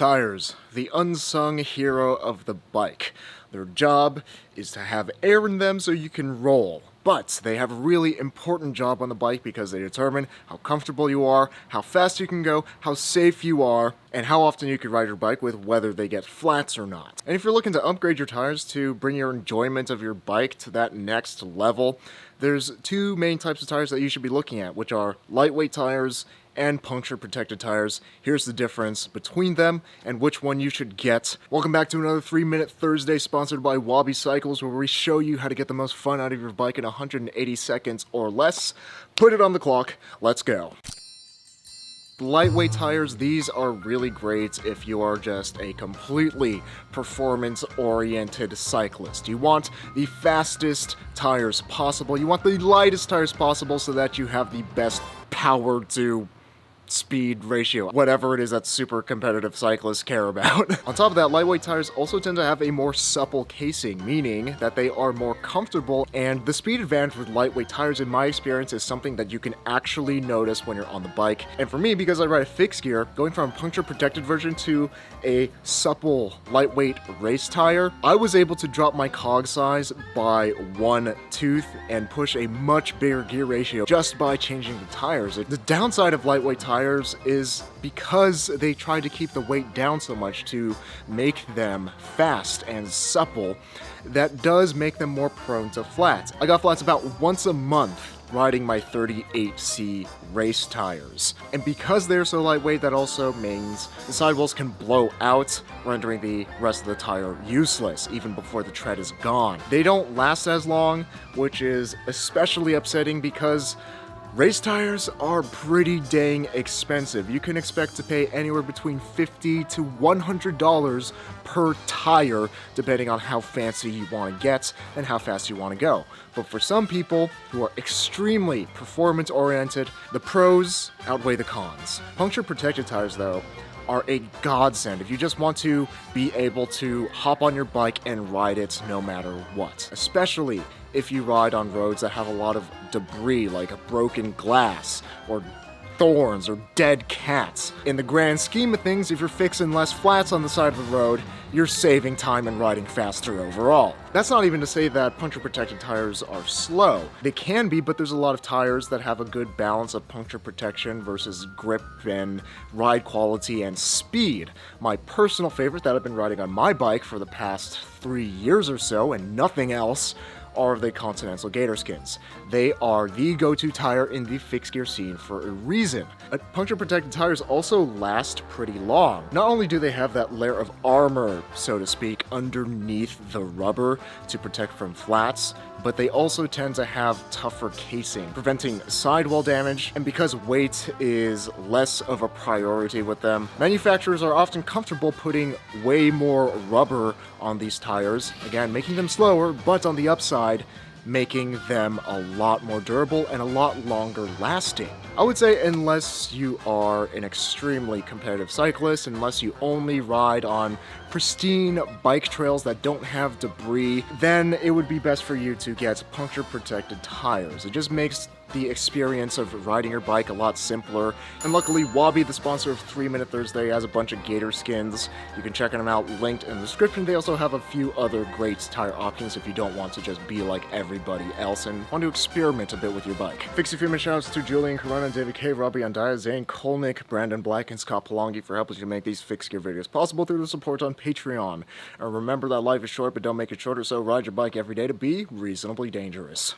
Tires, the unsung hero of the bike. Their job is to have air in them so you can roll. But they have a really important job on the bike because they determine how comfortable you are, how fast you can go, how safe you are, and how often you can ride your bike with whether they get flats or not. And if you're looking to upgrade your tires to bring your enjoyment of your bike to that next level, there's two main types of tires that you should be looking at, which are lightweight tires and puncture-protected tires. Here's the difference between them and which one you should get. Welcome back to another 3-Minute Thursday sponsored by Wobby Cycles, where we show you how to get the most fun out of your bike in 180 seconds or less. Put it on the clock. Let's go. Lightweight tires, these are really great if you are just a completely performance-oriented cyclist. You want the fastest tires possible. You want the lightest tires possible so that you have the best power to speed ratio, whatever it is that super competitive cyclists care about. On top of that, lightweight tires also tend to have a more supple casing, meaning that they are more comfortable, and the speed advantage with lightweight tires, in my experience, is something that you can actually notice when you're on the bike. And for me, because I ride a fixed gear, going from a puncture protected version to a supple lightweight race tire, I was able to drop my cog size by 1 tooth and push a much bigger gear ratio just by changing the tires. The downside of lightweight tires is because they try to keep the weight down so much to make them fast and supple, that does make them more prone to flats. I got flats about once a month riding my 38C race tires. And because they're so lightweight, that also means the sidewalls can blow out, rendering the rest of the tire useless even before the tread is gone. They don't last as long, which is especially upsetting because race tires are pretty dang expensive. You can expect to pay anywhere between $50 to $100 per tire, depending on how fancy you want to get and how fast you want to go. But for some people who are extremely performance-oriented, the pros outweigh the cons. Puncture-protected tires, though, are a godsend if you just want to be able to hop on your bike and ride it no matter what. Especially if you ride on roads that have a lot of debris like a broken glass or thorns or dead cats. In the grand scheme of things, if you're fixing less flats on the side of the road, you're saving time and riding faster overall. That's not even to say that puncture-protected tires are slow. They can be, but there's a lot of tires that have a good balance of puncture protection versus grip and ride quality and speed. My personal favorite that I've been riding on my bike for the past 3 years or so, and nothing else, are the Continental Gator Skins. They are the go-to tire in the fixed gear scene for a reason. Puncture-protected tires also last pretty long. Not only do they have that layer of armor, so to speak, underneath the rubber to protect from flats, but they also tend to have tougher casing, preventing sidewall damage, and because weight is less of a priority with them, manufacturers are often comfortable putting way more rubber on these tires, again, making them slower, but on the upside, making them a lot more durable and a lot longer lasting. I would say unless you are an extremely competitive cyclist, unless you only ride on pristine bike trails that don't have debris, then it would be best for you to get puncture-protected tires. It just makes the experience of riding your bike a lot simpler. And luckily, Wobby, the sponsor of 3-Minute Thursday, has a bunch of gator skins. You can check them out linked in the description. They also have a few other great tire options if you don't want to just be like everybody else and want to experiment a bit with your bike. Fix a few minute shoutouts to Julian Corona, David K, Robby Andaya, Zane Kolnik, Brandon Black, and Scott Palangi for helping to make these fixed gear videos possible through the support on Patreon. And remember that life is short, but don't make it shorter, so ride your bike every day to be reasonably dangerous.